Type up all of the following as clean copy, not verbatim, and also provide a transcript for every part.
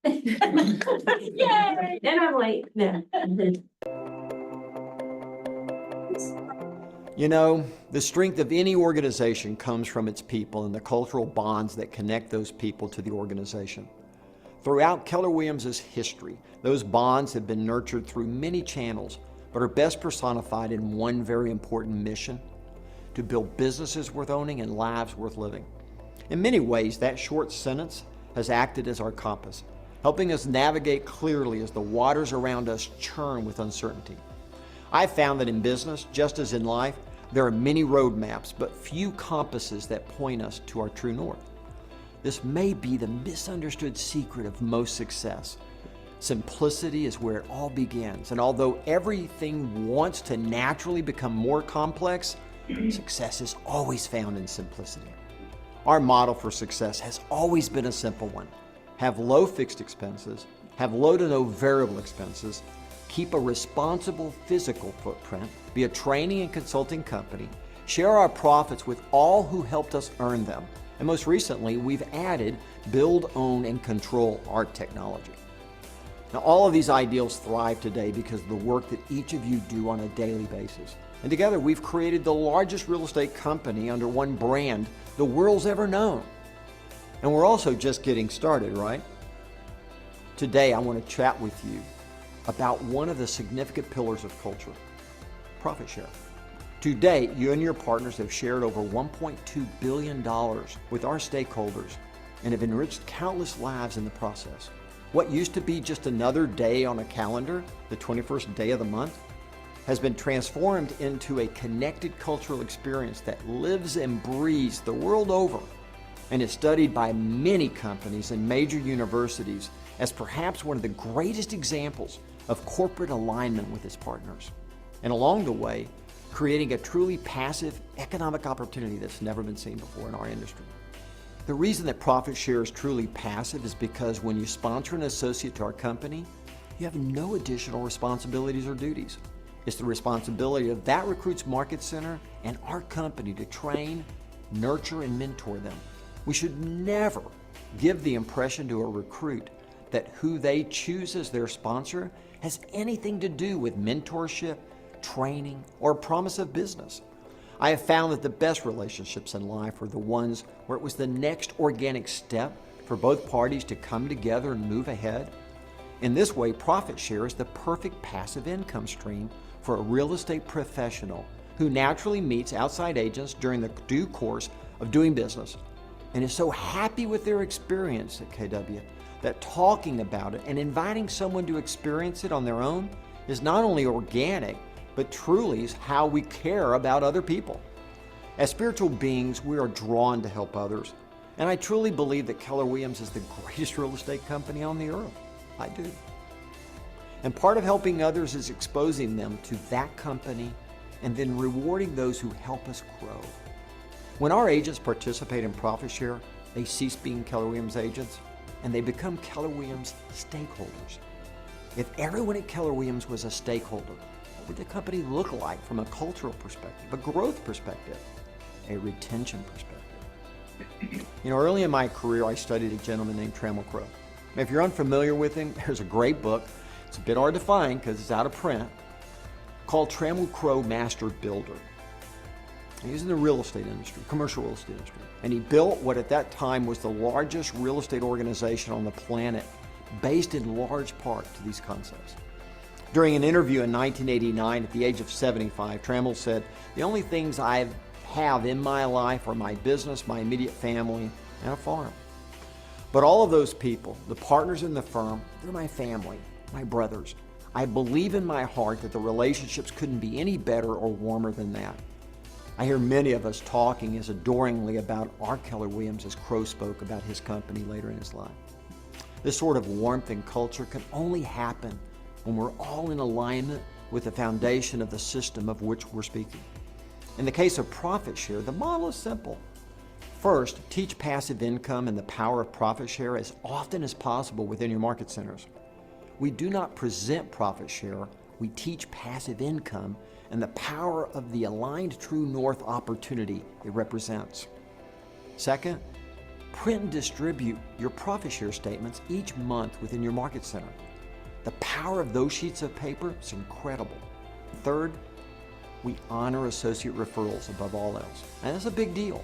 Yay! And I'm late. No. You know, the strength of any organization comes from its people and the cultural bonds that connect those people to the organization. Throughout Keller Williams' history, those bonds have been nurtured through many channels, but are best personified in one very important mission: to build businesses worth owning and lives worth living. In many ways, that short sentence has acted as our compass, helping us navigate clearly as the waters around us churn with uncertainty. I've found that in business, just as in life, there are many roadmaps, but few compasses that point us to our true north. This may be the misunderstood secret of most success. Simplicity is where it all begins, and although everything wants to naturally become more complex, success is always found in simplicity. Our model for success has always been a simple one: have low fixed expenses, have low to no variable expenses, keep a responsible physical footprint, be a training and consulting company, share our profits with all who helped us earn them, and most recently, we've added build, own, and control our technology. Now, all of these ideals thrive today because of the work that each of you do on a daily basis. And together, we've created the largest real estate company under one brand the world's ever known. And we're also just getting started, right? Today, I want to chat with you about one of the significant pillars of culture: profit share. To date, you and your partners have shared over $1.2 billion with our stakeholders and have enriched countless lives in the process. What used to be just another day on a calendar, the 21st day of the month, has been transformed into a connected cultural experience that lives and breathes the world over and is studied by many companies and major universities as perhaps one of the greatest examples of corporate alignment with its partners. And along the way, creating a truly passive economic opportunity that's never been seen before in our industry. The reason that profit share is truly passive is because when you sponsor an associate to our company, you have no additional responsibilities or duties. It's the responsibility of that recruit's market center and our company to train, nurture, and mentor them. We should never give the impression to a recruit that who they choose as their sponsor has anything to do with mentorship, training, or promise of business. I have found that the best relationships in life are the ones where it was the next organic step for both parties to come together and move ahead. In this way, profit share is the perfect passive income stream for a real estate professional who naturally meets outside agents during the due course of doing business and is so happy with their experience at KW that talking about it and inviting someone to experience it on their own is not only organic, but truly is how we care about other people. As spiritual beings, we are drawn to help others. And I truly believe that Keller Williams is the greatest real estate company on the earth. I do. And part of helping others is exposing them to that company and then rewarding those who help us grow. When our agents participate in profit share, they cease being Keller Williams agents and they become Keller Williams stakeholders. If everyone at Keller Williams was a stakeholder, what would the company look like from a cultural perspective, a growth perspective, a retention perspective? You know, early in my career, I studied a gentleman named Trammell Crow. Now, if you're unfamiliar with him, there's a great book. It's a bit hard to find because it's out of print, called Trammell Crow Master Builder. He was in the real estate industry, commercial real estate industry, and he built what at that time was the largest real estate organization on the planet, based in large part to these concepts. During an interview in 1989 at the age of 75, Trammell said, "The only things I have in my life are my business, my immediate family, and a farm. But all of those people, the partners in the firm, they're my family, my brothers. I believe in my heart that the relationships couldn't be any better or warmer than that." I hear many of us talking as adoringly about our Keller Williams as Crow spoke about his company later in his life. This sort of warmth and culture can only happen when we're all in alignment with the foundation of the system of which we're speaking. In the case of profit share, the model is simple. First, teach passive income and the power of profit share as often as possible within your market centers. We do not present profit share, we teach passive income and the power of the aligned true north opportunity it represents. Second, Print and distribute your profit share statements each month within your market center. The power of those sheets of paper is incredible. Third, we honor associate referrals above all else. And that's a big deal.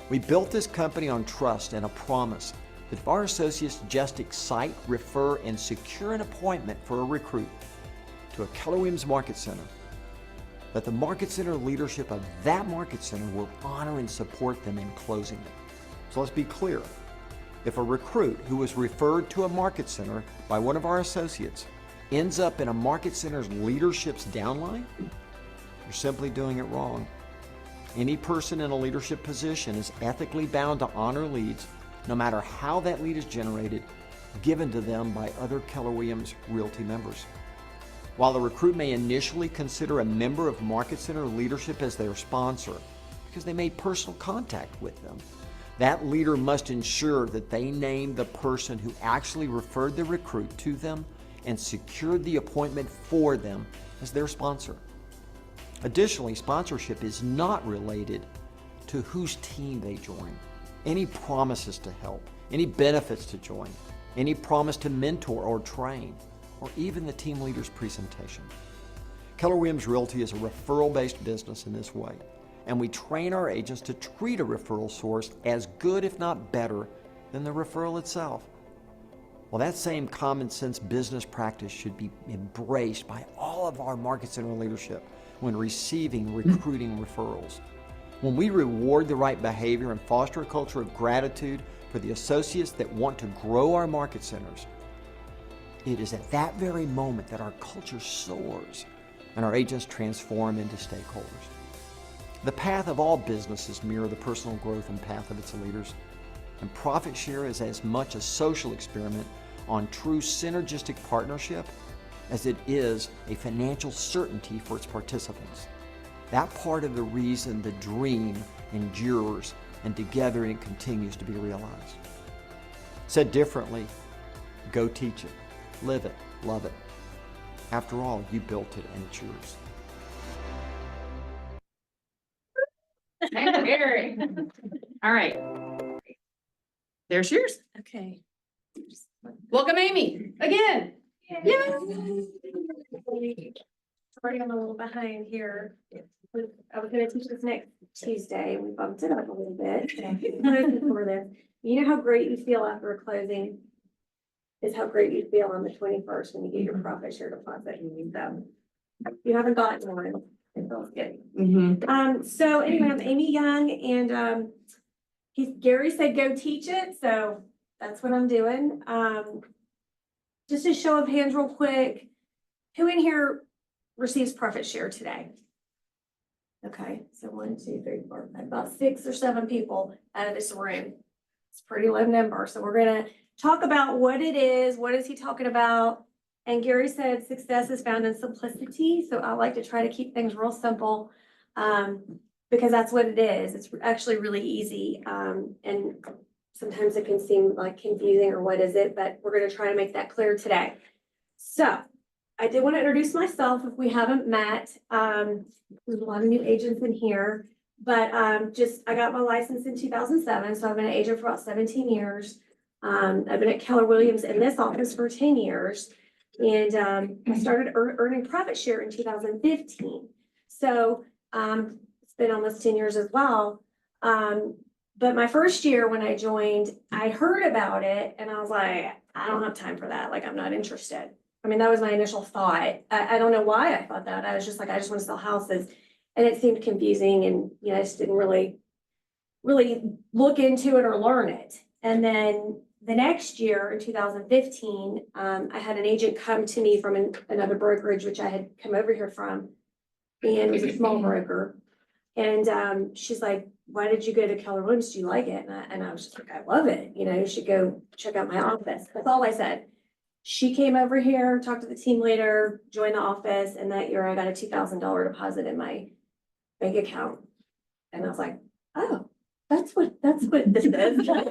We built this company on trust and a promise that if our associates just excite, refer, and secure an appointment for a recruit to a Keller Williams Market Center, that the Market Center leadership of that Market Center will honor and support them in closing it. So let's be clear. If a recruit who was referred to a Market Center by one of our associates ends up in a Market Center's leadership's downline, you're simply doing it wrong. Any person in a leadership position is ethically bound to honor leads, no matter how that lead is generated, given to them by other Keller Williams Realty members. While the recruit may initially consider a member of Market Center leadership as their sponsor, because they made personal contact with them, that leader must ensure that they name the person who actually referred the recruit to them and secured the appointment for them as their sponsor. Additionally, sponsorship is not related to whose team they join, any promises to help, any benefits to join, any promise to mentor or train, or even the team leader's presentation. Keller Williams Realty is a referral-based business in this way, and we train our agents to treat a referral source as good, if not better, than the referral itself. Well, that same common sense business practice should be embraced by all of our Market Center leadership when receiving recruiting referrals. When we reward the right behavior and foster a culture of gratitude for the associates that want to grow our Market Centers, it is at that very moment that our culture soars and our agents transform into stakeholders. The path of all businesses mirror the personal growth and path of its leaders, and profit share is as much a social experiment on true synergistic partnership as it is a financial certainty for its participants. That part of the reason the dream endures and together it continues to be realized. Said differently, go teach it, live it, love it. After all, you built it and it's yours. Thank you, Gary. All right. There's yours. Okay. Welcome, Amy, again. Yeah. Sorry, I'm a little behind here. I was gonna teach this next Tuesday, and we bumped it up a little bit. For this. You know how great you feel after a closing is how great you feel on the 21st when you get your profit share deposit. So you haven't gotten one. It feels good. So anyway, I'm Amy Young, and Gary said go teach it, so that's what I'm doing. Just a show of hands real quick. Who in here receives profit share today? Okay, so 1, 2, 3, 4, 5, about 6 or 7 people out of this room. It's a pretty low number. So we're gonna talk about what it is. What is he talking about? And Gary said success is found in simplicity. So I like to try to keep things real simple, because that's what it is. It's actually really easy. And sometimes it can seem like confusing or what is it, but we're going to try to make that clear today. So I did want to introduce myself if we haven't met. There's a lot of new agents in here, but I got my license in 2007. So I've been an agent for about 17 years. I've been at Keller Williams in this office for 10 years. And I started earning profit share in 2015. So it's been almost 10 years as well. But my first year when I joined, I heard about it and I was like, I don't have time for that. Like, I'm not interested. I mean, that was my initial thought. I don't know why I thought that. I was just like, I just want to sell houses. And it seemed confusing and, you know, I just didn't really look into it or learn it. And then the next year in 2015, I had an agent come to me from another brokerage, which I had come over here from, and it was a small broker. And she's like, why did you go to Keller Williams? Do you like it? And I was just like, I love it. You know, you should go check out my office. That's all I said. She came over here, talked to the team leader, joined the office. And that year I got a $2,000 deposit in my bank account. And I was like, oh, that's what this is. I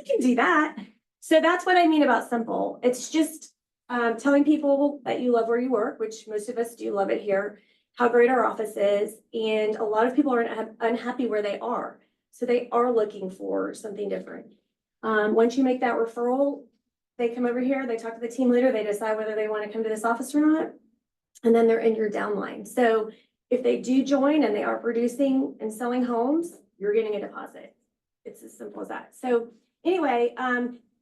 can do that. So that's what I mean about simple. It's just telling people that you love where you work, which most of us do love it here, how great our office is. And a lot of people are unhappy where they are. So they are looking for something different. Once you make that referral, they come over here, they talk to the team leader, they decide whether they want to come to this office or not. And then they're in your downline. So if they do join and they are producing and selling homes, you're getting a deposit. It's as simple as that. So anyway,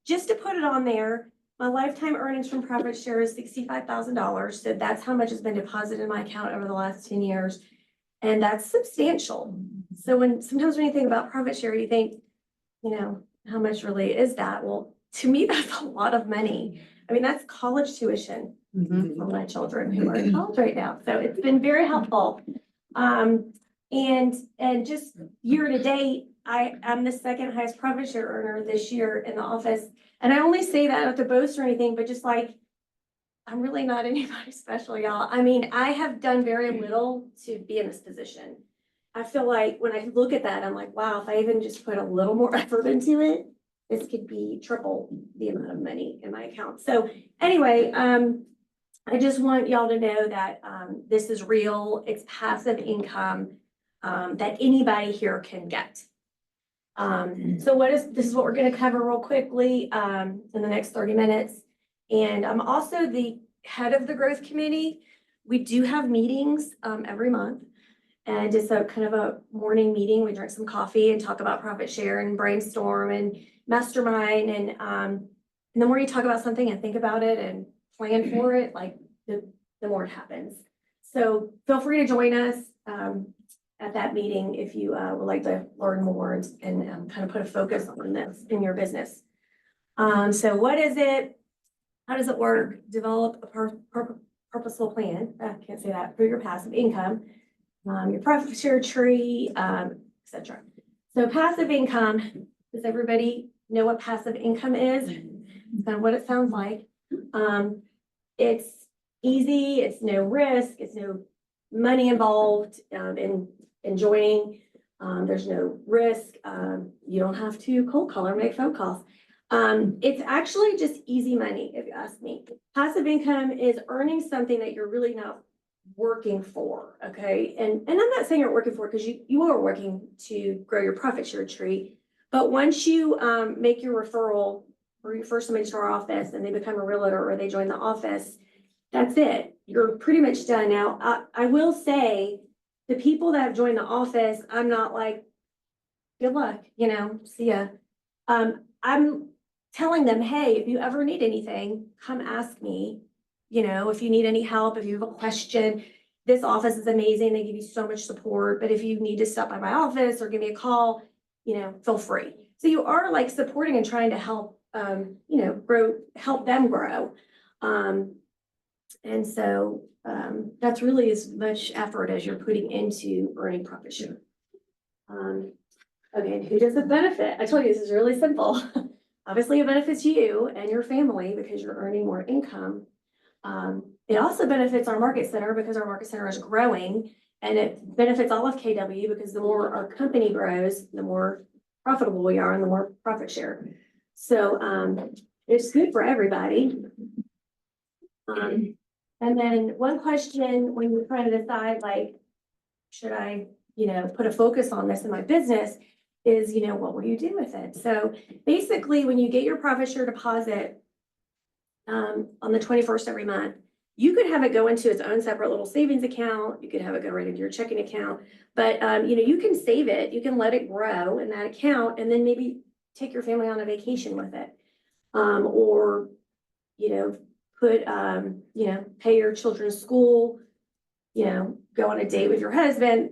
just to put it on there, my lifetime earnings from profit share is $65,000. So that's how much has been deposited in my account over the last 10 years. And that's substantial. So sometimes when you think about profit share, you think, you know, how much really is that? Well, to me, that's a lot of money. I mean, that's college tuition for my children who are in college right now. So it's been very helpful. And just year to date, I'm the second highest profit share earner this year in the office. And I only say that not to boast or anything, but just like, I'm really not anybody special, y'all. I mean, I have done very little to be in this position. I feel like when I look at that, I'm like, wow, if I even just put a little more effort into it, this could be triple the amount of money in my account. So anyway, I just want y'all to know that this is real. It's passive income that anybody here can get. So this is what we're going to cover real quickly in the next 30 minutes. And I'm also the head of the growth committee. We do have meetings every month. And it's a kind of a morning meeting. We drink some coffee and talk about profit share and brainstorm and mastermind. And the more you talk about something and think about it and plan for it, like the more it happens. So feel free to join us at that meeting if you would like to learn more and kind of put a focus on this in your business. So what is it? How does it work? Develop a purposeful plan. I can't say that, for your passive income. Your profit share tree, etc. So passive income, does everybody know what passive income is? It's kind of what it sounds like. It's easy, it's no risk, it's no money involved in joining. There's no risk. You don't have to cold call or make phone calls. It's actually just easy money, if you ask me. Passive income is earning something that you're really not working for, okay? And I'm not saying you're working for it because you are working to grow your profit share tree. But once you make your referral or you refer somebody to our office and they become a realtor or they join the office, that's it. You're pretty much done. Now, I will say the people that have joined the office, I'm not like, good luck, you know, see ya. I'm telling them, hey, if you ever need anything, come ask me. You know, if you need any help, if you have a question, this office is amazing. They give you so much support. But if you need to stop by my office or give me a call, you know, feel free. So you are like supporting and trying to help, you know, help them grow. And so that's really as much effort as you're putting into earning profit share. Okay, who does it benefit? I told you this is really simple. Obviously, it benefits you and your family because you're earning more income. It also benefits our market center because our market center is growing, and it benefits all of KW because the more our company grows, the more profitable we are and the more profit share. So it's good for everybody. And then one question when you're trying to decide, like, should I, you know, put a focus on this in my business is, you know, what will you do with it? So basically, when you get your profit share deposit on the 21st every month, you could have it go into its own separate little savings account. You could have it go right into your checking account, but you know, you can save it. You can let it grow in that account and then maybe take your family on a vacation with it. Or, you know, put, you know, pay your children's school, you know, go on a date with your husband,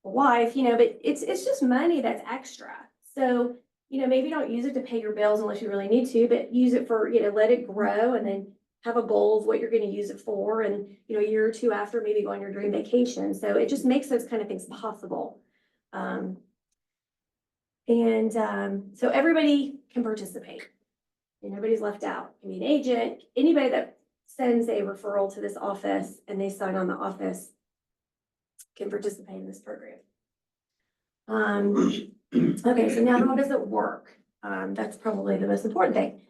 wife, you know, but it's just money that's extra. So, you know, maybe don't use it to pay your bills unless you really need to, but use it for, you know, let it grow and then have a goal of what you're going to use it for. And, you know, a year or two after, maybe go on your dream vacation. So it just makes those kind of things possible. So everybody can participate and nobody's left out. I mean, agent, anybody that sends a referral to this office and they sign on the office can participate in this program. Okay, so now how does it work? That's probably the most important thing.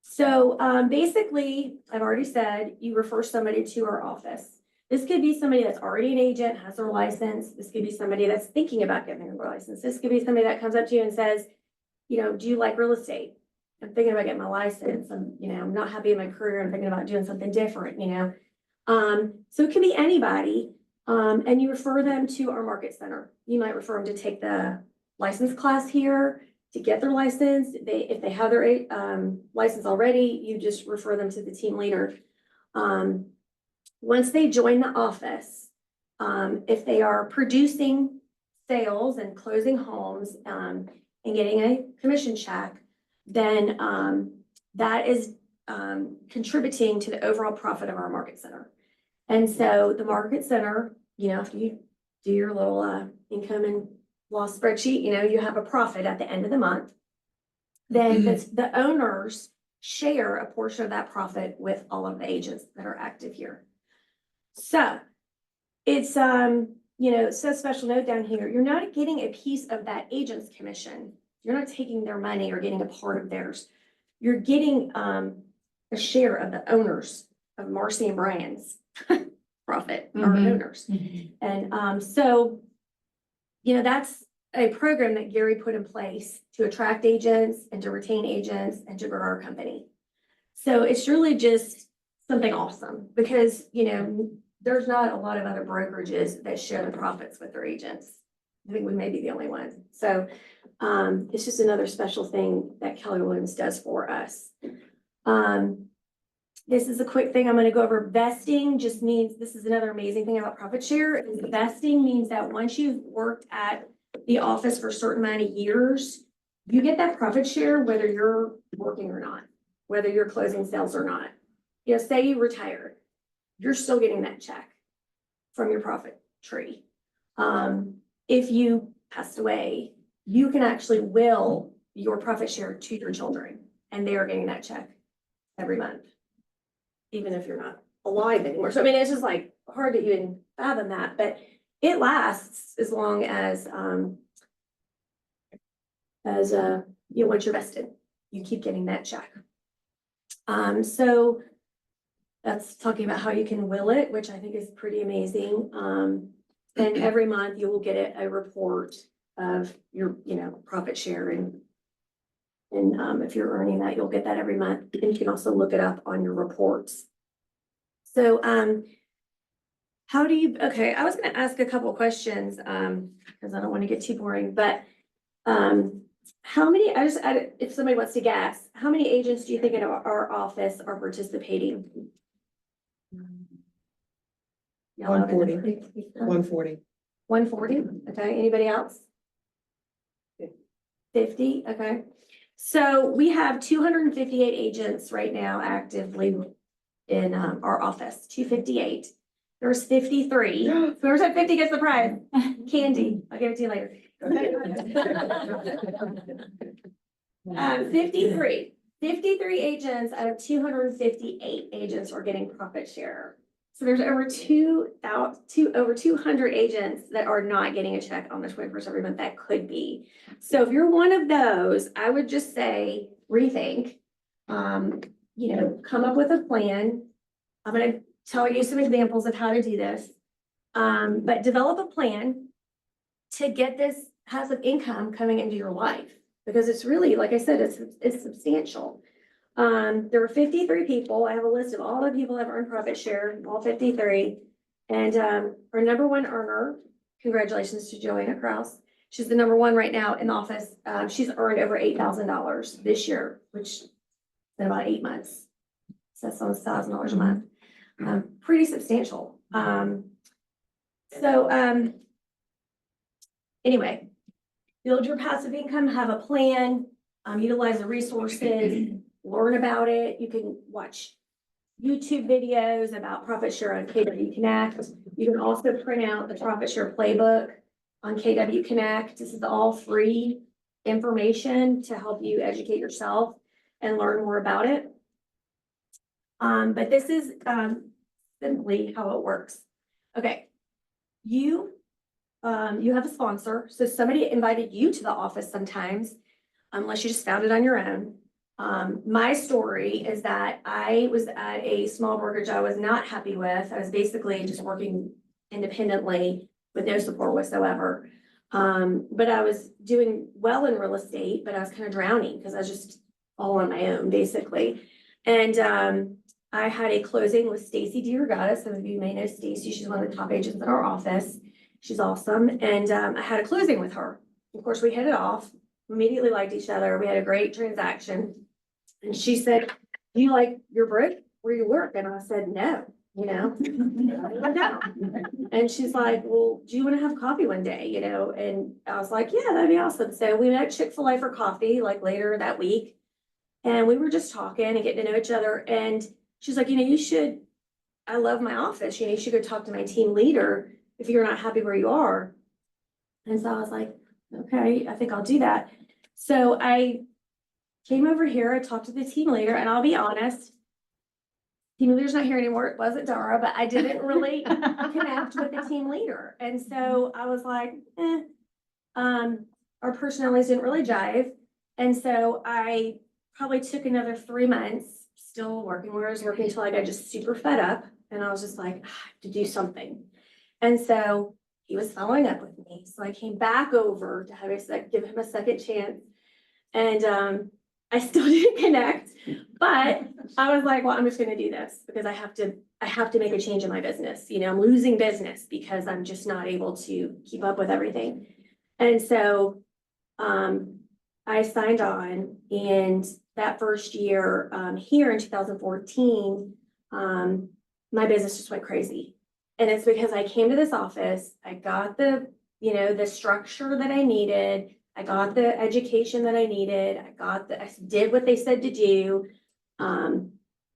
So basically, I've already said you refer somebody to our office. This could be somebody that's already an agent, has their license. This could be somebody that's thinking about getting their license. This could be somebody that comes up to you and says, do you like real estate? I'm thinking about getting my license. I'm not happy in my career. I'm thinking about doing something different, So it can be anybody. And you refer them to our market center. You might refer them to take the license class here to get their license. If they have their license already, you just refer them to the team leader. Once they join the office, if they are producing sales and closing homes, and getting a commission check, then, that is, contributing to the overall profit of our market center. And so the market center, after you do your little, income and loss spreadsheet, you have a profit at the end of the month. Then the owners share a portion of that profit with all of the agents that are active here. So it's, it says special note down here, you're not getting a piece of that agent's commission. You're not taking their money or getting a part of theirs. You're getting, a share of the owners of Marcy and Brian's profit, our owners. And, so, that's a program that Gary put in place to attract agents and to retain agents and to grow our company. So it's really just something awesome because, there's not a lot of other brokerages that share the profits with their agents. I think we may be the only ones. So it's just another special thing that Keller Williams does for us. This is a quick thing I'm going to go over. Vesting just means, this is another amazing thing about profit share, is vesting means that once you've worked at the office for a certain amount of years, you get that profit share whether you're working or not, whether you're closing sales or not. Say you retired, you're still getting that check from your profit tree. If you passed away, you can actually will your profit share to your children, and they are getting that check every month, even if you're not alive anymore. So, it's just like hard to even fathom that, but it lasts as long as once you're vested, you keep getting that check. So that's talking about how you can will it, which I think is pretty amazing. And every month you will get a report of your, profit share and if you're earning that, you'll get that every month. And you can also look it up on your reports. So, how do you, okay, I was going to ask a couple questions, because I don't want to get too boring, but, how many, if somebody wants to guess, how many agents do you think in our office are participating? 140. 140. 140, okay, anybody else? 50, okay. So we have 258 agents right now actively in our office, 258. There's 53. Whoever's at 50 gets the prize. Candy, I'll give it to you later. 53 agents out of 258 agents are getting profit share. So there's over 200 agents that are not getting a check on the 21st every month that could be. So if you're one of those, I would just say rethink, come up with a plan. I'm going to tell you some examples of how to do this. But develop a plan to get this passive income coming into your life, because it's really, like I said, it's substantial. There were 53 people. I have a list of all the people that have earned profit share, all 53. And our number one earner, congratulations to Joanna Kraus. She's the number one right now in the office. She's earned over $8,000 this year, which is in about 8 months. So that's almost $1,000 a month. Pretty substantial. Anyway, build your passive income, have a plan, utilize the resources, learn about it. You can watch YouTube videos about profit share on KW Connect. You can also print out the profit share playbook on KW Connect. This is all free information to help you educate yourself and learn more about it. But this is simply how it works. Okay, you have a sponsor. So somebody invited you to the office sometimes, unless you just found it on your own. My story is that I was at a small brokerage I was not happy with. I was basically just working independently with no support whatsoever. But I was doing well in real estate, but I was kind of drowning because I was just all on my own, basically. And I had a closing with Stacy DeRogatis. Some of you may know Stacy. She's one of the top agents in our office. She's awesome. And I had a closing with her. Of course, we hit it off, immediately liked each other. We had a great transaction. And she said, "Do you like your break where you work?" And I said, "No, you know." No. And she's like, "Well, do you want to have coffee one day, you know?" And I was like, "Yeah, that'd be awesome." So we met at Chick-fil-A for coffee, like later that week. And we were just talking and getting to know each other. And she's like, "You should, I love my office. You should go talk to my team leader if you're not happy where you are." And so I was like, "Okay, I think I'll do that." So I came over here, I talked to the team leader, and I'll be honest, team leader's not here anymore. It wasn't Dara, but I didn't really connect with the team leader. And so I was like, our personalities didn't really jive. And so I probably took another 3 months, still working where I was working until I got just super fed up. And I was just like, "I have to do something." And so he was following up with me. So I came back over to have give him a second chance. And I still didn't connect, but I was like, well, I'm just gonna do this because I have to make a change in my business. I'm losing business because I'm just not able to keep up with everything. And so I signed on, and that first year here in 2014, my business just went crazy. And it's because I came to this office, I got the structure that I needed. I got the education that I needed. I did what they said to do.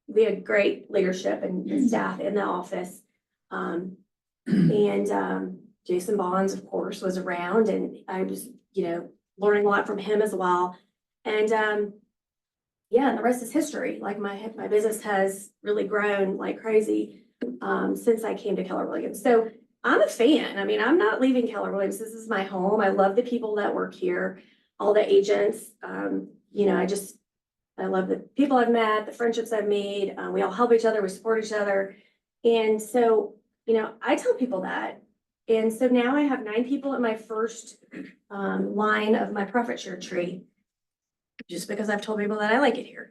We had great leadership and staff in the office. And Jason Bonds, of course, was around, and I was, learning a lot from him as well. And yeah, and the rest is history. Like my business has really grown like crazy since I came to Keller Williams. So I'm a fan. I mean, I'm not leaving Keller Williams. This is my home. I love the people that work here, all the agents. I love the people I've met, the friendships I've made. We all help each other. We support each other. And so, I tell people that. And so now I have 9 people in my first line of my profit share tree, just because I've told people that I like it here,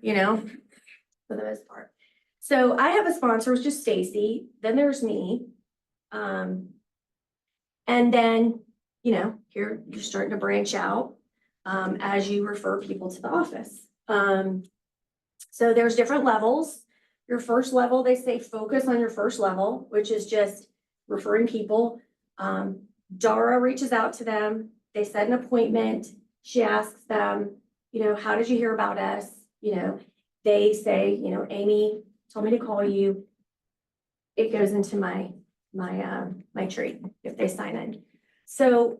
for the most part. So I have a sponsor, it's just Stacy. Then there's me. And then, here you're starting to branch out, as you refer people to the office. So there's different levels. Your first level, they say focus on your first level, which is just referring people. Dara reaches out to them. They set an appointment. She asks them, how did you hear about us? They say, Amy told me to call you. It goes into my tree if they sign in. So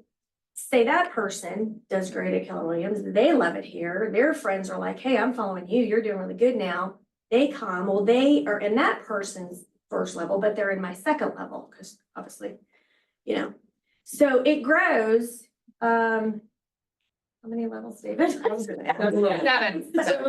say that person does great at Keller Williams. They love it here. Their friends are like, "Hey, I'm following you. You're doing really good now." They come. Well, they are in that person's first level, but they're in my second level because obviously, so it grows. How many levels, David? 7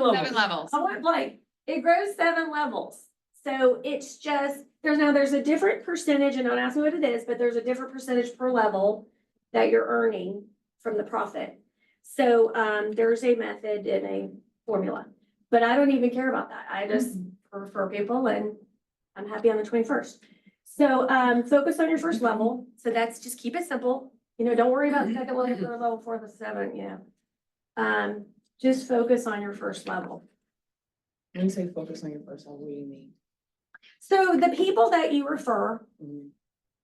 levels. I went blank. It grows 7 levels. So it's just, there's a different percentage, and don't ask me what it is, but there's a different percentage per level that you're earning from the profit. So there's a method and a formula, but I don't even care about that. I just refer people, and I'm happy on the 21st. So focus on your first level. So that's just keep it simple. Don't worry about second level, third level, fourth, or seventh, just focus on your first level. When you say focus on your first level, what do you mean? So the people that you refer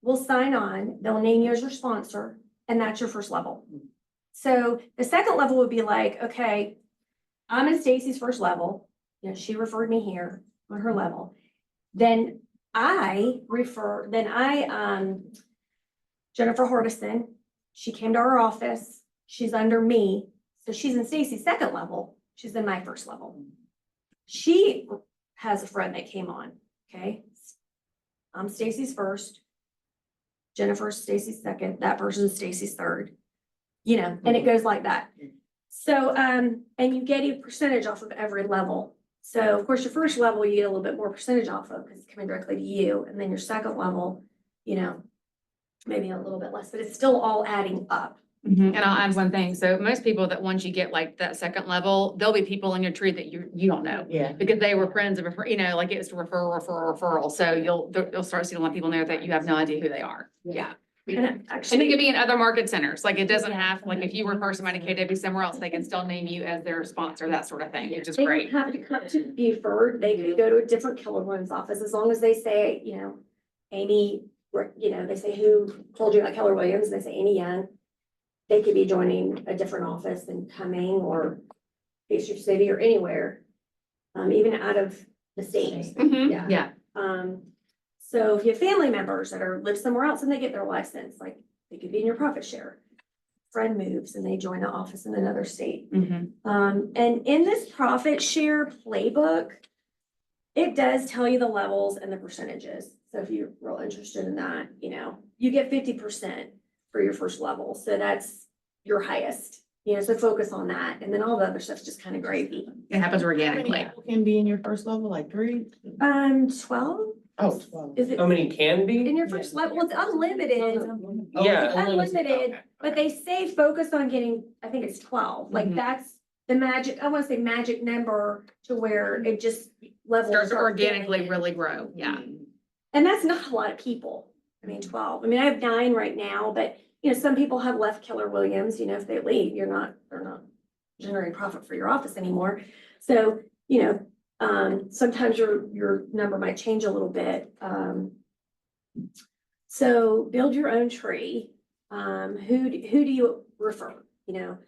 will sign on, they'll name you as your sponsor, and that's your first level. So the second level would be like, okay, I'm in Stacy's first level. She referred me here on her level. Then Jennifer Hardison, she came to our office. She's under me. So she's in Stacy's second level. She's in my first level. She has a friend that came on. Okay. I'm Stacy's first. Jennifer's Stacy's second. That person's Stacy's third. And it goes like that. So, and you get a percentage off of every level. So of course, your first level, you get a little bit more percentage off of because it's coming directly to you. And then your second level, you know, maybe a little bit less, but it's still all adding up. And I'll add one thing. So most people that once you get like that second level, there'll be people in your tree that you don't know. Yeah. Because they were friends of a, you know, like it's referral. So you'll start seeing a lot of people in there that you have no idea who they are. Yeah. And And it actually, could be in other market centers. Like it doesn't have, like if you refer somebody to KW somewhere else, they can still name you as their sponsor, that sort of thing, which is they don't great. have to come to Buford. They could go to a different Keller Williams office as long as they say, you know, Amy, you know, they say who told you about Keller Williams, and they say Amy Young. They could be joining a different office and coming or Pacer City or anywhere, even out of the state. Mhm. Yeah. Yeah. So if you have family members that live somewhere else and they get their license, like they could be in your profit share. Friend moves and they join the office in another state. Mhm. And in this profit share playbook, it does tell you the levels and the percentages. So if you're real interested in that, you know, you get 50% for your first level. So that's your highest, you know, so focus on that. And then all the other stuff's just kind of gravy. It happens How many organically. people can be in your first level, like 3? 12, Oh, 12. is it How many can in be? your first level? Well, it's unlimited. Yeah. It's unlimited, but they say focus on getting, I think it's 12, like Mhm. that's the magic, I wanna say magic number to where it just levels. Starts to start organically filling in. really grow. Yeah. And that's not a lot of people. I mean, 12. I mean, I have 9 right now, but you know, some people have left Keller Williams, you know, if they leave, they're not generating profit for your office anymore. So, you know, sometimes your number might change a little bit. So build your own tree. Who do you refer? You know,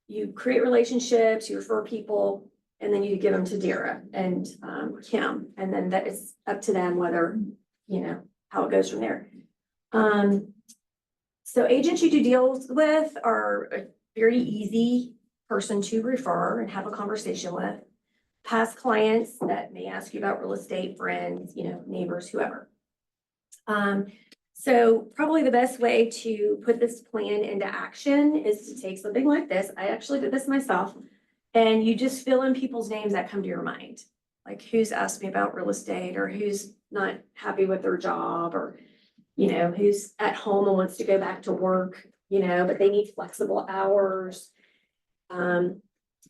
you create relationships, you refer people, and then you give them to Dara and Kim, and then that is up to them whether, you know, how it goes from there. So agents you do deals with are a very easy person to refer and have a conversation with. Past clients that may ask you about real estate, friends, you know, neighbors, whoever. So probably the best way to put this plan into action is to take something like this. I actually did this myself. And you just fill in people's names that come to your mind. Like who's asked me about real estate or who's not happy with their job or, you know, who's at home and wants to go back to work, you know, but they need flexible hours.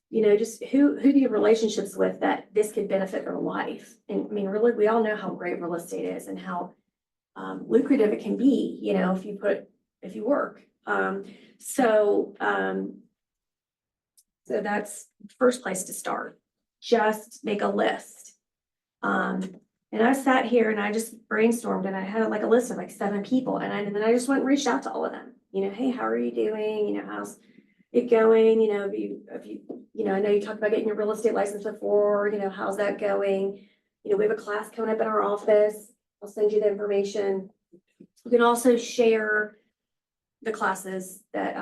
You know, just who do you have relationships with that this could benefit their life? And I mean, really, we all know how great real estate is and how lucrative it can be, you know, if you work. So that's the first place to start. Just make a list. And I sat here and I just brainstormed and I had like a list of like 7 people and then I just went and reached out to all of them. You know, hey, how are you doing? You know, how's it going? You know, if you know, I know you talked about getting your real estate license before, you know, how's that going? You know, we have a class coming up in our office. I'll send you the information. You can also share the classes that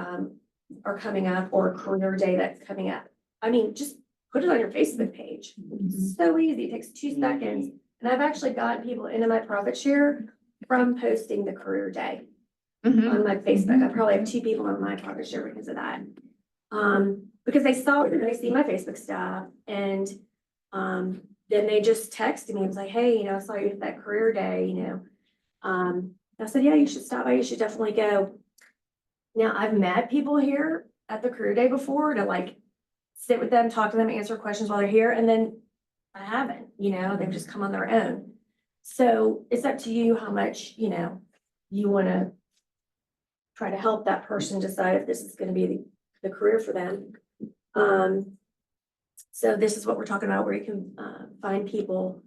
are coming up or career day that's coming up. I mean, just put it on your Facebook page. It's so easy. It takes 2 seconds. And I've actually gotten people into my profit share from posting the career day Mhm. on my Facebook. I probably have 2 people on my profit share because of that. Because they see my Facebook stuff and then they just texted me and was like, hey, you know, I saw you at that career day, you know. I said, yeah, you should stop by. You should definitely go. Now, I've met people here at the career day before to like sit with them, talk to them, answer questions while they're here. And then I haven't, you know, they've just come on their own. So it's up to you how much, you know, you want to try to help that person decide if this is going to be the career for them. So this is what we're talking about, where you can find people.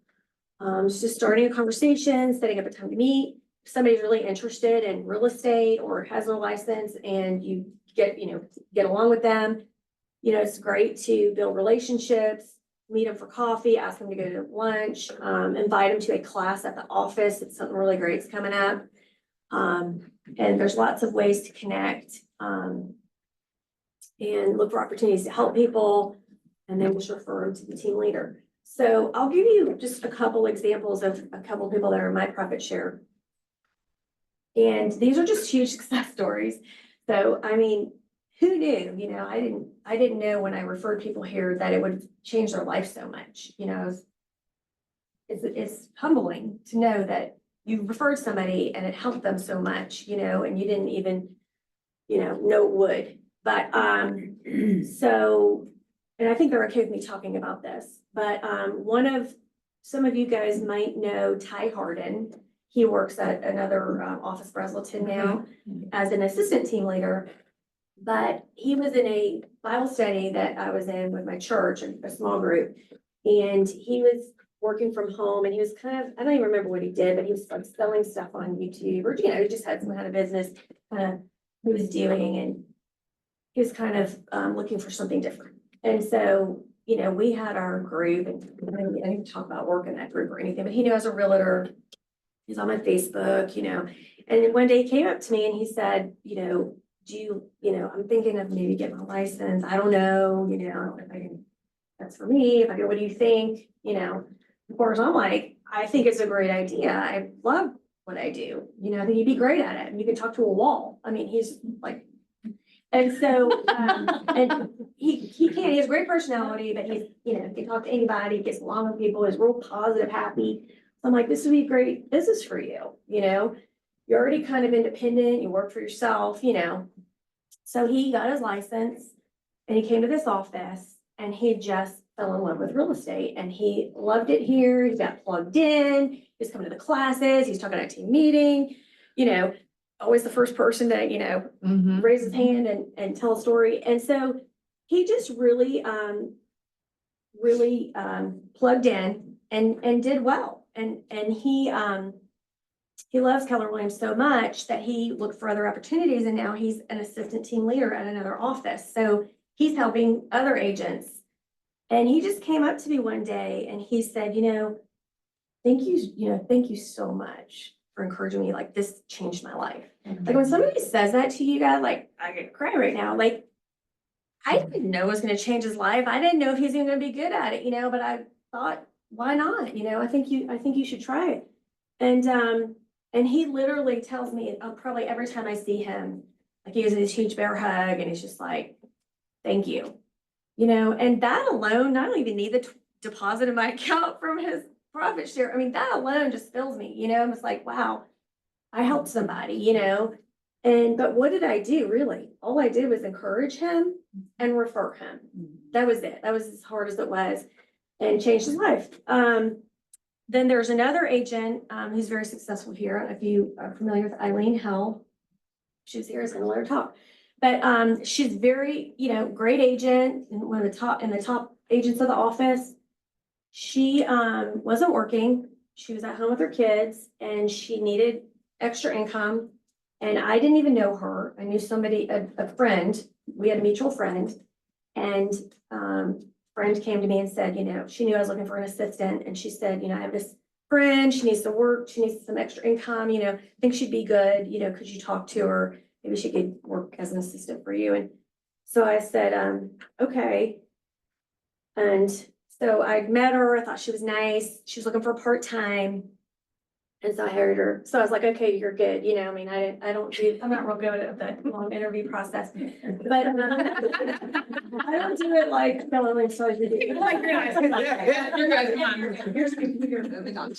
It's just starting a conversation, setting up a time to meet. If somebody's really interested in real estate or has no license and you get along with them, you know, it's great to build relationships, meet them for coffee, ask them to go to lunch, invite them to a class at the office if something really great's coming up. And there's lots of ways to connect and look for opportunities to help people and then just refer them to the team leader. So I'll give you just a couple examples of a couple people that are in my profit share. And these are just huge success stories. So, I mean, who knew, I didn't know when I referred people here that it would change their life so much, it's humbling to know that you referred somebody and it helped them so much, and you didn't even, know it would. But, so, and I think they're okay with me talking about this, but, some of you guys might know Ty Harden. He works at another, office, Breslin now, as an assistant team leader. But he was in a Bible study that I was in with my church, a small group, and he was working from home, and he was kind of, I don't even remember what he did, but he was like selling stuff on YouTube, or, he just had some kind of business, he was doing, and he was kind of, looking for something different. And so, we had our group, and I didn't talk about work in that group or anything, but he knew as a realtor, he's on my Facebook, and one day he came up to me and he said, I'm thinking of maybe getting my license. I don't know, I don't know if I can, that's for me. If I go, what do you think? Of course, I'm like, I think it's a great idea. I love what I do. I think you'd be great at it. And you could talk to a wall. I mean, he's like, and so, and he has a great personality, but he's, he can talk to anybody, gets along with people, is real positive, happy. So I'm like, this would be great business for you, You're already kind of independent, you work for yourself, So he got his license and he came to this office and he just fell in love with real estate and he loved it here. He got plugged in, he's coming to the classes, he's talking at a team meeting, always the first person to, raise his hand and tell a story. And so he just really, plugged in and did well. And he loves Keller Williams so much that he looked for other opportunities, and now he's an assistant team leader at another office. So he's helping other agents. And he just came up to me one day and he said, thank you so much for encouraging me. Like, this changed my life. Like, when somebody says that to you guys, like, I get cry right now. Like, I didn't know it was going to change his life. I didn't know if he's even going to be good at it, but I thought, why not? I think you should try it. And he literally tells me, probably every time I see him, like, he gives me this huge bear hug and he's just like, thank you. And that alone, I don't even need the deposit in my account from his profit share. I mean, that alone just fills me, I'm just like, wow, I helped somebody, but what did I do really? All I did was encourage him and refer him. That was it. That was as hard as it was, and changed his life. Then there's another agent, who's very successful here. I don't know if you are familiar with Eileen Hell. She's here, I was gonna let her talk. But she's very, great agent, and one of the top agents of the office. She wasn't working. She was at home with her kids and she needed extra income. And I didn't even know her. I knew somebody, a friend, we had a mutual friend. And friend came to me and said, she knew I was looking for an assistant. And she said, I have this friend, she needs to work, she needs some extra income, I think she'd be good, could you talk to her? Maybe she could work as an assistant for you. And so I said, okay. And so I met her, I thought she was nice. She was looking for part-time. And so I hired her. So I was like, okay, you're good. I'm not real good at the long interview process, but I don't do it like Keller Williams told you to do. Like, you're nice. Yeah, you're good. Come on. Here's the computer, moving on.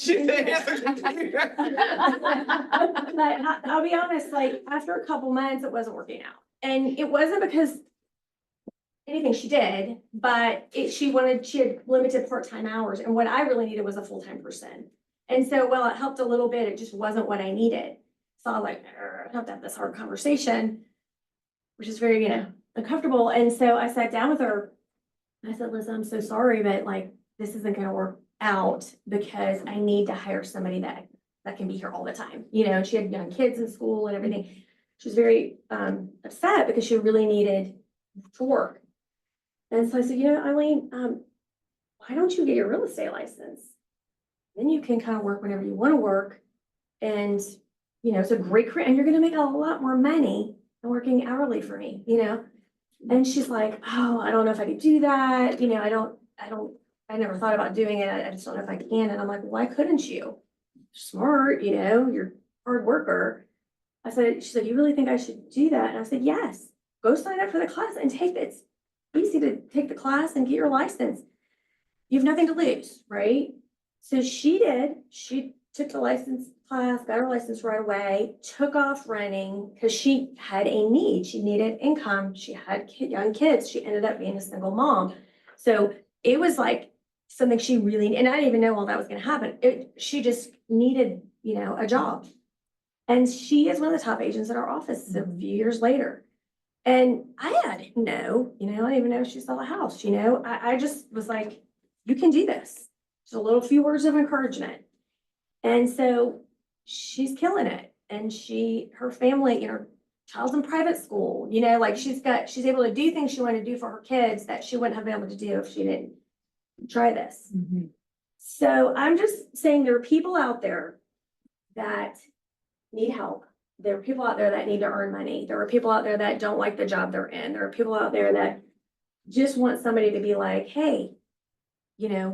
But I'll be honest, like, after a couple months, it wasn't working out. And it wasn't because anything she did, but she had limited part-time hours. And what I really needed was a full-time person. And so, while it helped a little bit, it just wasn't what I needed. So I was like, I have to have this hard conversation, which is very, uncomfortable. And so I sat down with her. And I said, listen, I'm so sorry, but like, this isn't going to work out because I need to hire somebody that can be here all the time. And she had young kids in school and everything. She was very upset because she really needed to work. And so I said, Eileen, why don't you get your real estate license? Then you can kind of work whenever you want to work. And, it's a great career and you're going to make a lot more money than working hourly for me, And she's like, oh, I don't know if I could do that. I never thought about doing it. I just don't know if I can. And I'm like, why couldn't you? You're smart, you're a hard worker. She said, you really think I should do that? And I said, yes, go sign up for the class and take it. It's easy to take the class and get your license. You have nothing to lose, right? So she did. She took the license class, got her license right away, took off running because she had a need. She needed income. She had young kids. She ended up being a single mom. So it was like something she really, and I didn't even know all that was going to happen. She just needed, a job. And she is one of the top agents in our office a few years later. And I didn't know, I didn't even know she sold a house, I just was like, you can do this. Just a little few words of encouragement. And so she's killing it. And her family, her child's in private school, like she's able to do things she wanted to do for her kids that she wouldn't have been able to do if she didn't try this. So I'm just saying there are people out there that need help. There are people out there that need to earn money. There are people out there that don't like the job they're in. There are people out there that just want somebody to be like, hey, yeah,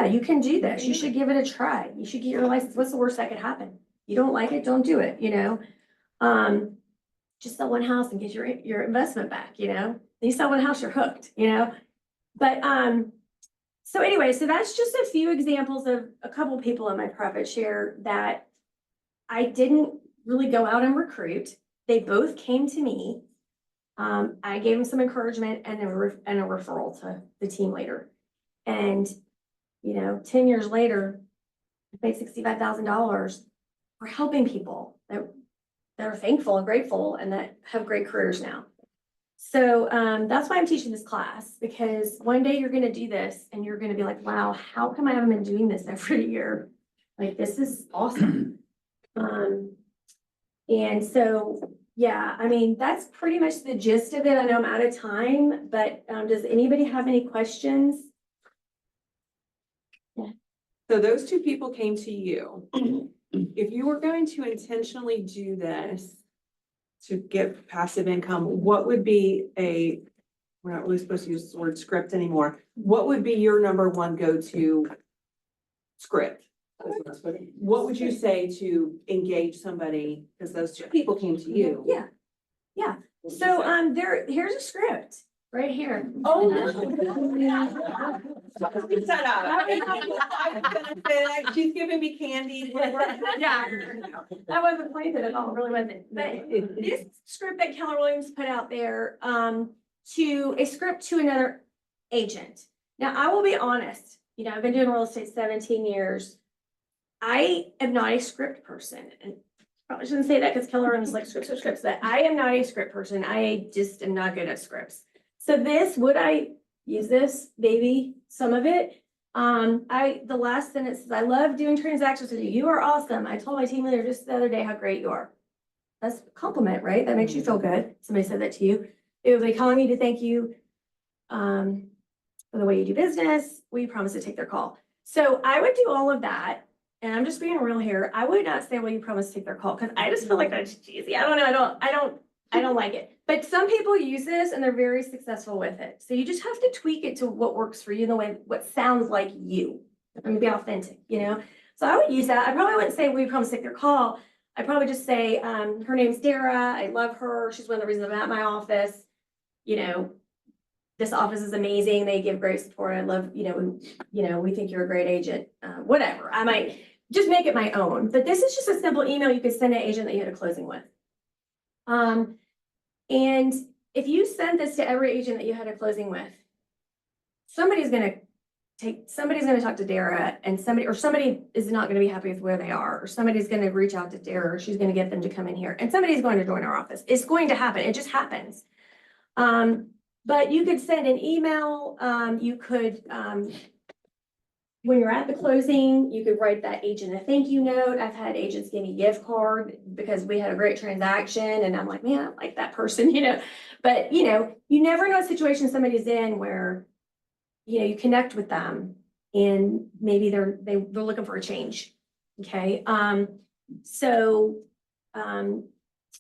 you can do this. You should give it a try. You should get your license. What's the worst that could happen? You don't like it, don't do it, just sell one house and get your investment back, You sell one house, you're hooked, But, so anyway, so that's just a few examples of a couple people in my profit share that I didn't really go out and recruit. They both came to me. I gave them some encouragement and a referral to the team leader. And, 10 years later, I made $65,000 for helping people that are thankful and grateful and that have great careers now. So that's why I'm teaching this class, because one day you're going to do this and you're going to be like, wow, how come I haven't been doing this every year? Like, this is awesome. And so, yeah, that's pretty much the gist of it. I know I'm out of time, but does anybody have any questions? So those two people came to you. If you were going to intentionally do this to get passive income, what would be we're not really supposed to use the word script anymore. What would be your number one go-to script? What would you say to engage somebody? Because those two people came to you. Yeah. So here's a script right here. Oh, no. Shut up. I was gonna say that. She's giving me candy. Yeah, that wasn't planned at all, really wasn't. But this script that Keller Williams put out there, to a script to another agent. Now, I will be honest, I've been doing real estate 17 years. I am not a script person, and probably shouldn't say that because Keller Williams like scripts, but I am not a script person. I just am not good at scripts. So would I use this? Maybe some of it. The last sentence is, I love doing transactions with you. You are awesome. I told my team leader just the other day how great you are. That's a compliment, right? That makes you feel good. Somebody said that to you. It would be calling me to thank you for the way you do business. Will you promise to take their call? So I would do all of that. And I'm just being real here. I would not say, will you promise to take their call? Because I just feel like that's cheesy. I don't know. I don't like it. But some people use this and they're very successful with it. So you just have to tweak it to what works for you, the way, what sounds like you. And be authentic, So I would use that. I probably wouldn't say, will you promise to take their call? I'd probably just say, her name's Dara. I love her. She's one of the reasons I'm at my office. This office is amazing. They give great support. I love, we think you're a great agent. Whatever. I might just make it my own. But this is just a simple email you could send an agent that you had a closing with. And if you send this to every agent that you had a closing with, somebody's going to talk to Dara, and somebody is not going to be happy with where they are, or somebody's going to reach out to Dara, or she's going to get them to come in here, and somebody's going to join our office. It's going to happen. It just happens. But you could send an email. You could, when you're at the closing, you could write that agent a thank you note. I've had agents give me gift card because we had a great transaction, and I'm like, man, I like that person, But you never know what situation somebody's in where, you connect with them, and maybe they're looking for a change. Okay,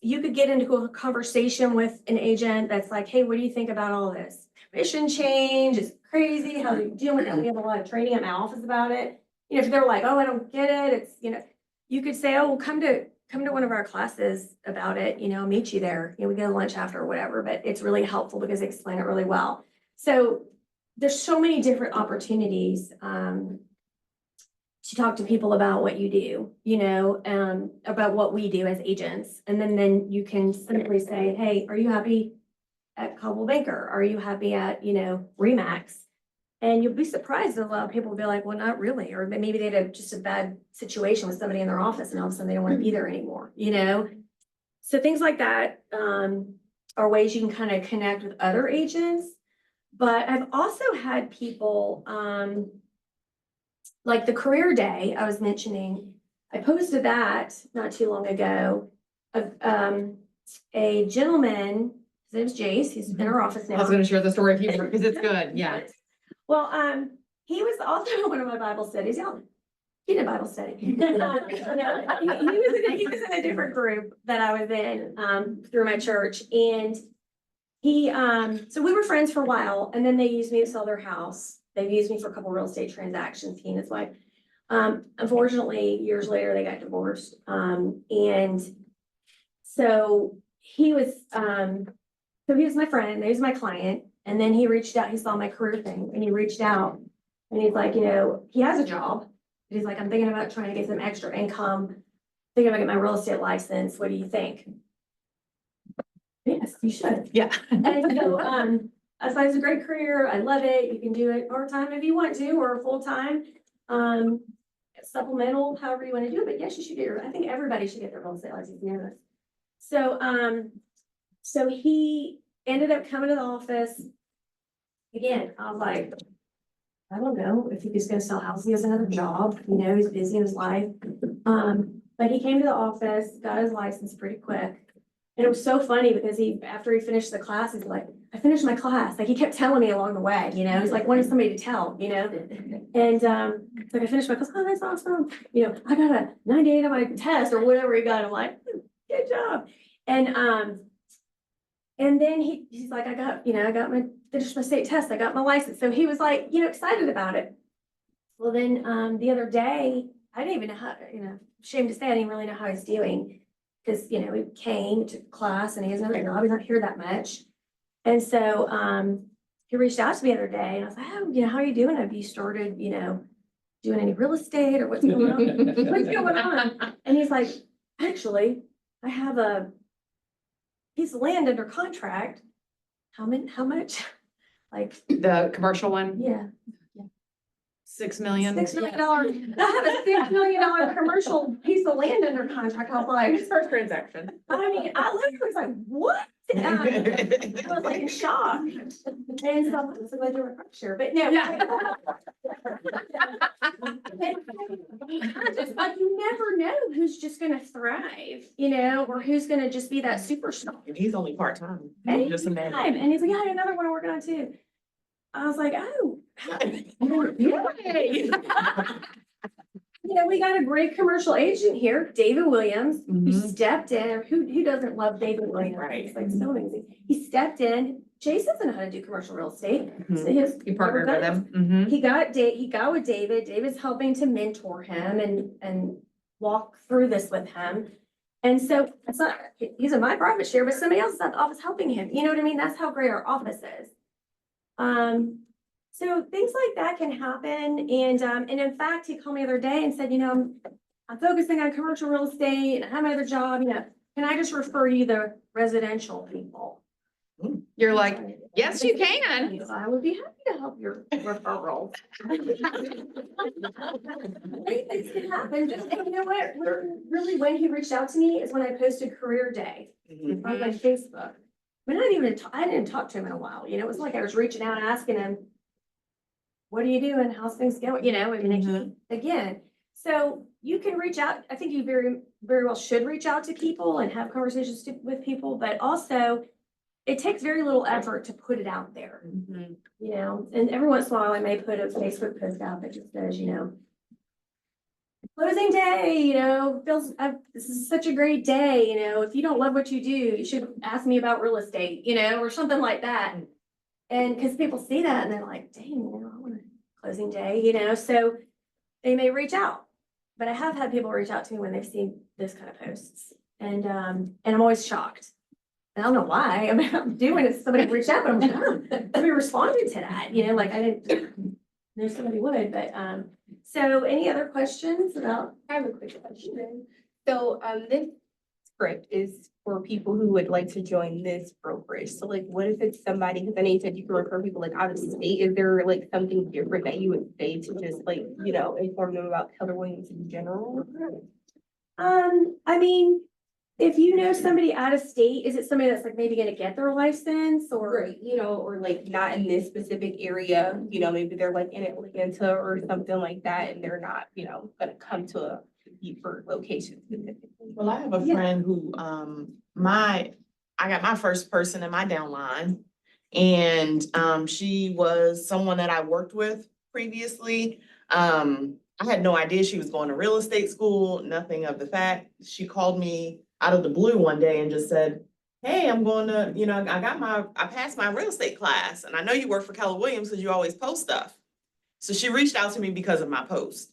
you could get into a conversation with an agent that's like, hey, what do you think about all this? Commission change is crazy. How do you deal with that? We have a lot of training at my office about it. If they're like, oh, I don't get it. It's, you could say, oh, well, come to come to one of our classes about it, I'll meet you there. We go to lunch after or whatever, but it's really helpful because they explain it really well. So there's so many different opportunities, to talk to people about what you do, about what we do as agents. And then you can simply say, hey, are you happy at Coldwell Banker? Are you happy at, Remax? And you'll be surprised that a lot of people will be like, well, not really. Or maybe they had just a bad situation with somebody in their office and all of a sudden they don't want to be there anymore, So things like that, are ways you can kind of connect with other agents. But I've also had people, like the career day I was mentioning, I posted that not too long ago. A gentleman, his name's Jace, he's in our office I now. was gonna share the story of you because it's good, yeah. Well, he was also in one of my Bible studies, he did Bible study. He was in a different group that I was in, through my church, and so we were friends for a while, and then they used me to sell their house. They've used me for a couple real estate transactions, he and his wife. Unfortunately, years later, they got divorced, and so he was my friend, he was my client, and then he reached out, he saw my career thing, and he reached out, and he's like, he has a job. He's like, I'm thinking about trying to get some extra income, thinking about getting my real estate license, what do you think? Yes, you should. Yeah. And so, I thought it's a great career, I love it, you can do it part-time if you want to, or full-time. Supplemental, however you want to do it, but yes, you should I think everybody should get their real estate license, So he ended up coming to the office. Again, I was like, I don't know if he's gonna sell houses, he has another job, he's busy in his life. But he came to the office, got his license pretty quick. And it was so funny because after he finished the class, he's like, I finished my class. Like he kept telling me along the way, he's like wanting somebody to tell, And it's like I finished my class, oh, that's awesome. I got a 98 on my test or whatever he got. I'm like, good job. And then he's like, finished my state test, I got my license. So he was like, excited about it. Well, then the other day, I didn't even know how, ashamed to say, I didn't really know how he's doing. Because, he came to class and he has another job, he's not here that much. And so he reached out to me the other day and I was like, oh, how are you doing? Have you started, doing any real estate or what's going on? What's going on? And he's like, actually, I have a piece of land under contract. How much? Like, The commercial one, yeah. 6 million. $6 million. I have a $6 million commercial piece of land under contract. I was like, His first transaction. I literally was like, what? I was like in shock. And so I'm so glad you were sure, but no. I just like, you never know who's just gonna thrive, or who's gonna just be that superstar. And he's only part-time. Anytime. Just imagine. And he's like, yeah, I have another one I'm working on too. I was like, oh. We got a great commercial agent here, David Williams, who Mhm. stepped in. Who doesn't love David Williams? Right. It's like so amazing. He stepped in. Chase doesn't know how to do commercial real estate. So Mhm. You partnered with him. Mhm. He got with David. David's helping to mentor him and walk through this with him. And so it's not, he's in my private share, but somebody else is at the office helping him. You know what I mean? That's how great our office is. So things like that can happen. And in fact, he called me the other day and said, I'm focusing on commercial real estate and I have my other job, can I just refer you the residential people? You're like, yes, you can. I would be happy to help your referral. Things can happen, and you know what, really when he reached out to me is when I posted career day Mhm. on my Facebook. But I didn't talk to him in a while, it was like I was reaching out, asking him, what are you doing? How's things going? Again, so you can reach out. I think you very, very well should reach out to people and have conversations with people, but also it takes very little effort to put it out there, Mhm. and every once in a while I may put a Facebook post out that just says, closing day, this is such a great day, if you don't love what you do, you should ask me about real estate, or something like that. And because people see that and they're like, dang, I want a closing day, so they may reach out. but I have had people reach out to me when they've seen this kind of posts. And I'm always shocked. And I don't know why. I mean, I'm doing it, somebody reached out, but I'm like, oh, somebody responded to that, you know, like I didn't, there's somebody would, but, so any other questions about? I have a quick question. So, this script is for people who would like to join this brokerage. So like, what if it's somebody, because I know you said you can refer people like out of state. Is there like something different that you would say to just like, you know, inform them about Keller Williams in general? I mean, if you know somebody out of state, is it somebody that's like maybe gonna get their license or? Right, you know, or like not in this specific area, you know, maybe they're like in Atlanta or something like that, and they're not, you know, gonna come to a deeper location specifically. Well, I have a Yeah. friend who, I got my first person in my downline. And, she was someone that I worked with previously. I had no idea she was going to real estate school, nothing of the fact. She called me out of the blue one day and just said, hey, I'm going to, you know, I passed my real estate class and I know you work for Keller Williams because you always post stuff. So she reached out to me because of my post.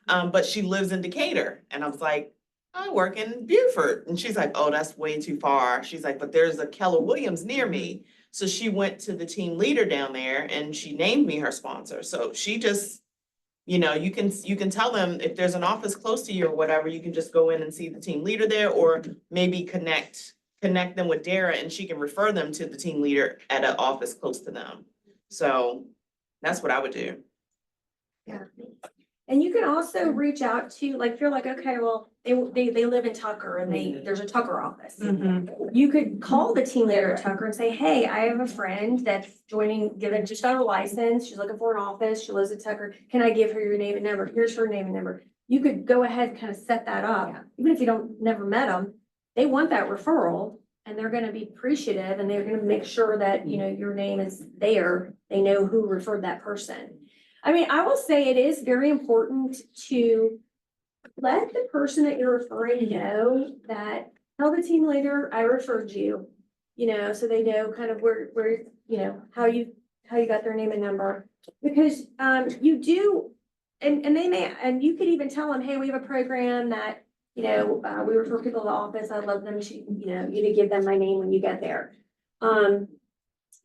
But she lives in Decatur and I was like, I work in Beaufort. And she's like, oh, that's way too far. She's like, but there's a Keller Williams near me. So she went to the team leader down there and she named me her sponsor. So she just, you know, you can tell them if there's an office close to you or whatever, you can just go in and see the team leader there, or maybe connect them with Dara and she can refer them to the team leader at an office close to them. So that's what I would do. Yeah. And you can also reach out to, like, if you're like, okay, well, they live in Tucker and there's a Tucker office. You could call the team leader at Tucker and say, hey, I have a friend that's just got her license. She's looking for an office. She lives in Tucker. Can I give her your name and number? Here's her name and number. You could go ahead and kind of set that up. Even if you never met them, they want that referral and they're gonna be appreciative and they're gonna make sure that, you know, your name is there. They know who referred that person. I mean, I will say it is very important to let the person that you're referring know that, tell the team leader, I referred you, you know, so they know kind of where, you know, how you got their name and number. Because, you do, and they may, and you could even tell them, hey, we have a program that, you know, we refer people to the office. I love them. You know, you to give them my name when you get there.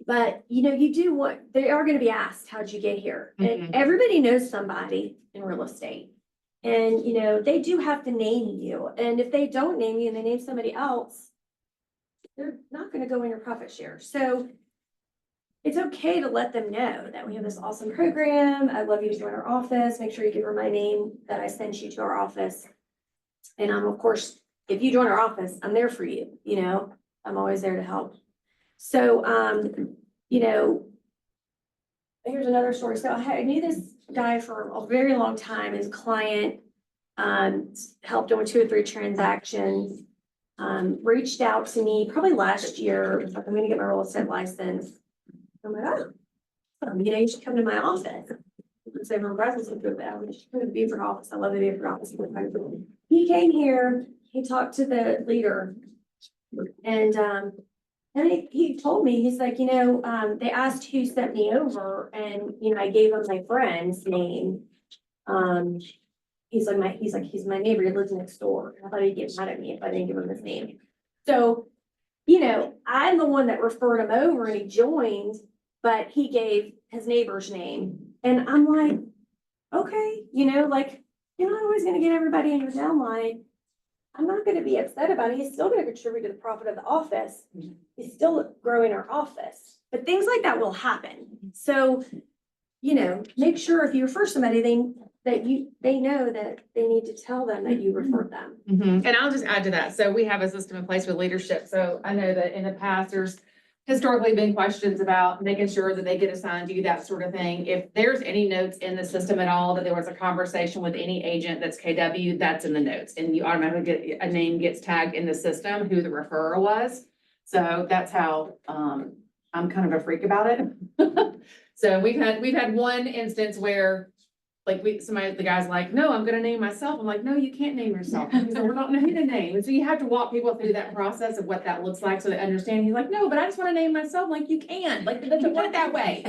But, you know, you do what, they are gonna be asked, how'd you get here? And everybody knows somebody in real estate. And, you know, they do have to name you. And if they don't name you and they name somebody else, they're not gonna go in your profit share. So it's okay to let them know that we have this awesome program. I'd love you to join our office. Make sure you give her my name, that I sent you to our office. And of course, if you join our office, I'm there for you, you know, I'm always there to help. So, you know, here's another story. So I knew this guy for a very long time. His client, helped him with 2 or 3 transactions, reached out to me probably last year. Was like, I'm gonna get my real estate license. I'm like, oh, you know, you should come to my office. So from Brazos, we should come to the Beaufort office. I love the Beaufort office. He came here, he talked to the leader and he told me, he's like, you know, they asked who sent me over and, you know, I gave him my friend's name. He's my neighbor, he lives next door. I thought he'd get mad at me if I didn't give him his name. So, you know, I'm the one that referred him over and he joined, but he gave his neighbor's name. And I'm like, okay, you know, like, you're not always gonna get everybody in your downline. I'm not gonna be upset about it. He's still gonna contribute to the profit of the office. He's still growing our office, but things like that will happen. So, you know, make sure if you refer somebody, they know that they need to tell them that you referred them. And I'll just add to that. So we have a system in place with leadership. So I know that in the past, there's historically been questions about making sure that they get assigned to you, that sort of thing. If there's any notes in the system at all, that there was a conversation with any agent that's KW, that's in the notes. And you automatically get, a name gets tagged in the system, who the referrer was. So that's how, I'm kind of a freak about it. So we've had one instance where like the guy's like, no, I'm gonna name myself. I'm like, no, you can't name yourself. He's like, we don't know who to name. And so you have to walk people through that process of what that looks like so they understand. He's like, no, but I just wanna name myself. I'm like, you can, like, it doesn't work that way.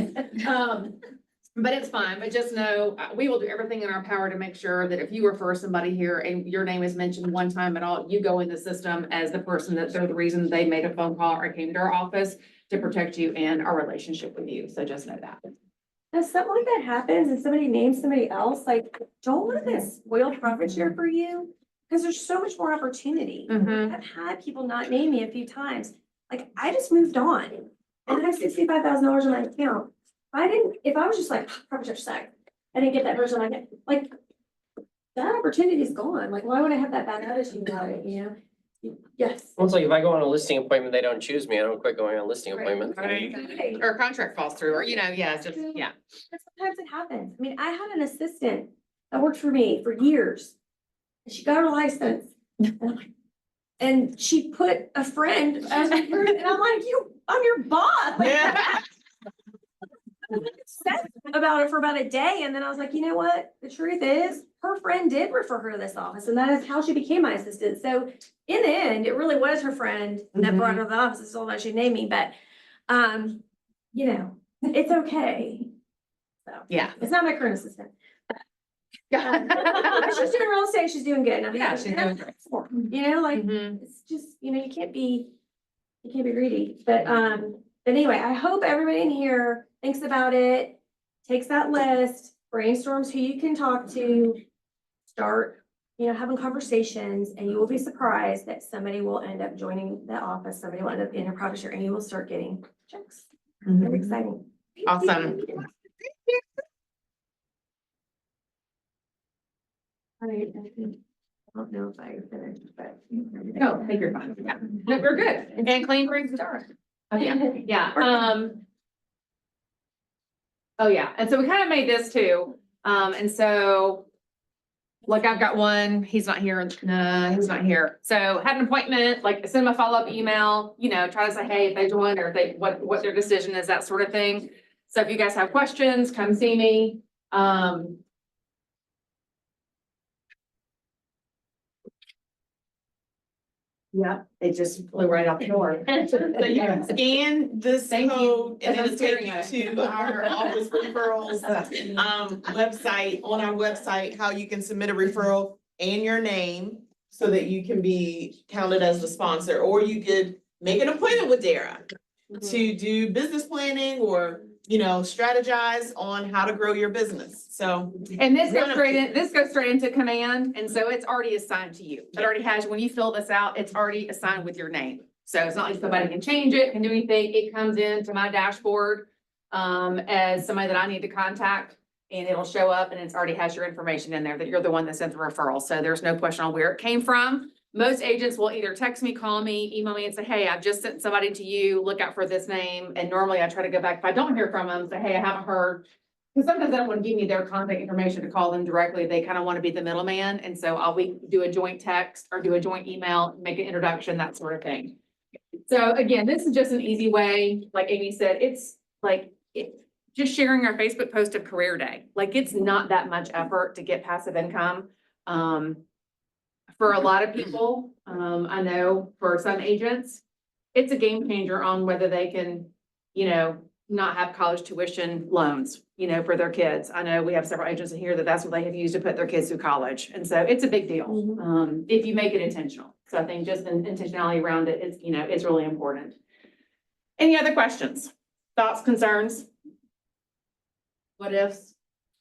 But it's fine, but just know, we will do everything in our power to make sure that if you refer somebody here and your name is mentioned one time at all, you go in the system as the person that they're the reason they made a phone call or came to our office to protect you and our relationship with you. So just know that. If something like that happens and somebody names somebody else, like, don't let this spoil profit share for you. Cause there's so much more opportunity. Mhm. I've had people not name me a few times. Like, I just moved on. And I have $65,000 in my account. If I was just like, profit share suck, I didn't get that person, like, that opportunity is gone. Like, why would I have that bad attitude about it, you know? Yes. Well, it's like if I go on a listing appointment, they don't choose me, I don't quit going on listing Right. appointments. Right. Or a contract falls through, or, yeah, it's just, yeah. But sometimes it happens. I mean, I had an assistant that worked for me for years. And she got her license. And I'm like, and she put a friend as a friend, and I'm like, I'm your boss. Like, I was upset about it for about a day, and then I was like, you know what? The truth is, her friend did refer her to this office, and that is how she became my assistant. So in the end, it really was her friend that brought her to the office, although she named me, but, you know, it's okay. So, Yeah. it's not my current assistant. But she's doing real estate, she's doing good. And I'm Yeah, like, she's doing great. You know, like, Mhm. it's just, you know, you can't be greedy, but anyway, I hope everybody in here thinks about it, takes that list, brainstorms who you can talk to, start, you know, having conversations, and you will be surprised that somebody will end up joining the office, somebody will end up in a profit share, and you will start getting checks. Very exciting. Awesome. I don't know if I finished, but. No, take your time. Yeah. No, we're good. And clean brings the dark. Oh, yeah, oh, yeah. And so we kind of made this too. And so like I've got one, he's not here. No, he's not here. So had an appointment, like send them a follow-up email, you know, try to say, hey, if they join or if they, what their decision is, that sort of thing. So if you guys have questions, come see me. Yeah, it just flew right out the door. So you can scan this Thank you. code and As I'm it'll take staring you to our office referrals website, on our website, how you can submit a referral and your name so that you can be counted as the sponsor, or you could make an appointment with Dara to do business planning or, you know, strategize on how to grow your business. So And this One goes of straight the- in, this goes straight into command, and so it's already assigned to you. It already has, when you fill this out, it's already assigned with your name. So it's not like somebody can change it, can do anything. It comes into my dashboard as somebody that I need to contact, and it'll show up and it's already has your information in there that you're the one that sent the referral. So there's no question on where it came from. Most agents will either text me, call me, email me and say, hey, I've just sent somebody to you, look out for this name. And normally I try to go back. If I don't hear from them, say, hey, I haven't heard. Because sometimes they don't want to give me their contact information to call them directly. They kind of want to be the middleman. And so we do a joint text or do a joint email, make an introduction, that sort of thing. So again, this is just an easy way, like Amy said, it's like, just sharing our Facebook post of Career Day. Like, it's not that much effort to get passive income. For a lot of people, I know for some agents, it's a game changer on whether they can, you know, not have college tuition loans, you know, for their kids. I know we have several agents in here that's what they have used to put their kids through college. And so it's a big deal, if you make it intentional. So I think just the intentionality around it is, you know, it's really important. Any other questions, thoughts, concerns? What ifs,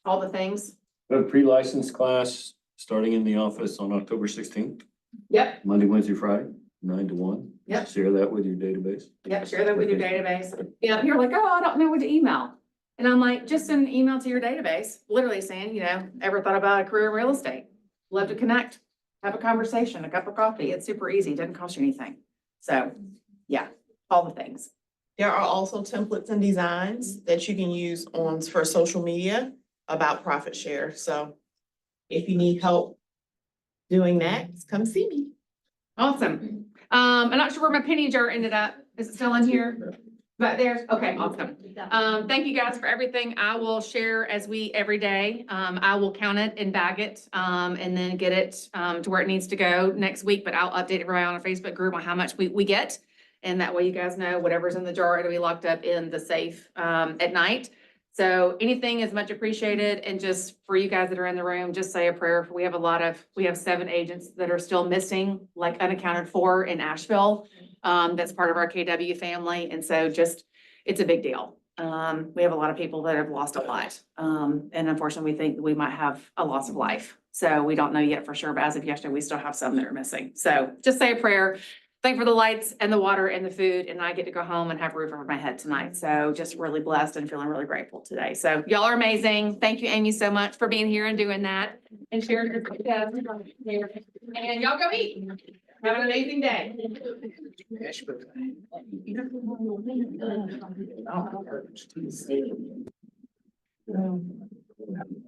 all the things? A pre-license class starting in the office on October 16th, Yep, Monday, Wednesday, Friday, 9 to 1. Yep. Share that with your database. yep, share that with your database. You know, you're like, oh, I don't know what to email. And I'm like, just send an email to your database, literally saying, you know, ever thought about a career in real estate? Love to connect, have a conversation, a cup of coffee. It's super easy, doesn't cost you anything. So, yeah, all the things. there are also templates and designs that you can use for social media about profit share. So if you need help doing that, come see me. Awesome. I'm not sure where my penny jar ended up. Is it still in here? But there's, okay, awesome. Thank you guys for everything. I will share every day. I will count it and bag it, and then get it, to where it needs to go next week, but I'll update everybody on our Facebook group on how much we get. And that way you guys know whatever's in the jar, it'll be locked up in the safe, at night. So anything is much appreciated, and just for you guys that are in the room, just say a prayer. We have 7 agents that are still missing, like unaccounted for in Asheville. That's part of our KW family, and so just, it's a big deal. We have a lot of people that have lost a lot. And unfortunately, we think we might have a loss of life. So we don't know yet for sure, but as of yesterday, we still have some that are missing. So just say a prayer. Thank for the lights and the water and the food, and I get to go home and have a roof over my head tonight. So just really blessed and feeling really grateful today. So y'all are amazing. Thank you, Amy, so much for being here and doing that and sharing your success. And y'all go eat. Have an amazing day.